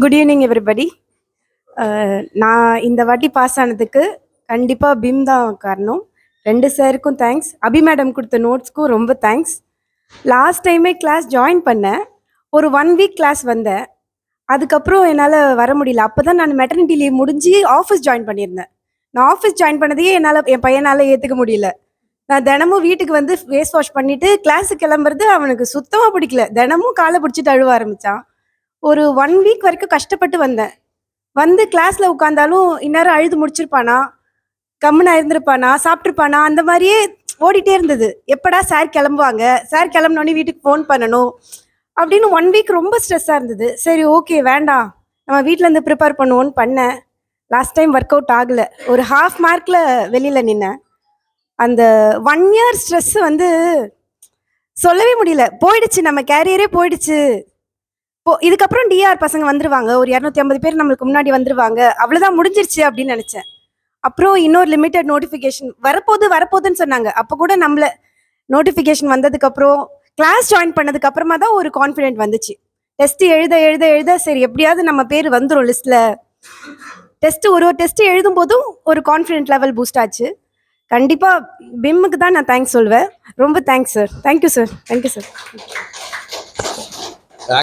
Good evening everybody. நான் இந்த வாட்டி பாஸ் ஆனதுக்கு கண்டிப்பாக பிம் தான் காரணம். 2 சாருக்கும் தேங்க்ஸ். அபி மேடம் கொடுத்த நோட்ஸ்க்கும் ரொம்ப தேங்க்ஸ். லாஸ்ட் டைமே கிளாஸ் ஜாயின் பண்ணேன். ஒரு 1 வீக் கிளாஸ் வந்தேன். அதுக்கப்புறம் என்னால் வர முடியல. அப்போ தான் நான் மெட்டர்னிட்டி லீவ் முடிஞ்சு ஆஃபீஸ் ஜாயின் பண்ணியிருந்தேன். நான் ஆஃபீஸ் ஜாயின் பண்ணதையே என் பையனால் ஏற்றுக்க முடியல. நான் தினமும் வீட்டுக்கு வந்து ஃபேஸ் வாஷ் பண்ணிவிட்டு கிளாஸுக்கு கிளம்புறது அவனுக்கு சுத்தமாக பிடிக்கல. தினமும் காலை பிடிச்சிட்டு அழுவ ஆரம்பித்தான். ஒரு 1 வீக் வரைக்கும் கஷ்டப்பட்டு வந்தேன். வந்து கிளாஸில் உட்காந்தாலும் இந்நேரம் அழுது முடிச்சிருப்பானா, கம்முனா இருந்திருப்பானா, சாப்பிட்ருப்பானா, அந்த மாதிரியே ஓடிட்டே இருந்தது. எப்படா சார் கிளம்புவாங்க, சார் கிளம்புனோடனே வீட்டுக்கு ஃபோன் பண்ணணும் அப்படின்னு 1 வீக் ரொம்ப ஸ்ட்ரெஸ்ஸாக இருந்தது. சரி ஓகே வேண்டாம், நம்ம வீட்டிலேருந்து ப்ரிப்பேர் பண்ணுவோன்னு பண்ணேன். லாஸ்ட் டைம் ஒர்க் அவுட் ஆகலை. ஒரு 1/2 மார்க்கில் வெளியில் நின்னேன். அந்த 1 இயர் ஸ்ட்ரெஸ் வந்து சொல்லவே முடியல. போயிடுச்சு, நம்ம கேரியரே போயிடுச்சு. இதுக்கப்புறம் டிஆர் பசங்க வந்துருவாங்க, ஒரு 250 பேர் நம்மளுக்கு முன்னாடி வந்துருவாங்க, அவ்வளோதான் முடிஞ்சிருச்சு அப்படின்னு நினச்சேன். அப்புறம் இன்னொரு லிமிட்டட் நோட்டிஃபிகேஷன் வரப்போகுதுன்னு சொன்னாங்க. அப்போ கூட நம்மள நோட்டிஃபிகேஷன் வந்ததுக்கப்புறம் கிளாஸ் ஜாயின் பண்ணதுக்கு அப்புறமா தான் ஒரு கான்ஃபிடென்ட் வந்துச்சு. டெஸ்ட் எழுத சரி எப்படியாவது நம்ம பேர் வந்துடும் லிஸ்ட்டில். ஒரு டெஸ்ட் எழுதும் போதும் ஒரு கான்ஃபிடென்ட் லெவல் பூஸ்ட் ஆச்சு. கண்டிப்பாக பிம்முக்கு தான் நான் தேங்க்ஸ் சொல்வேன். ரொம்ப தேங்க்ஸ் சார். Thank you sir.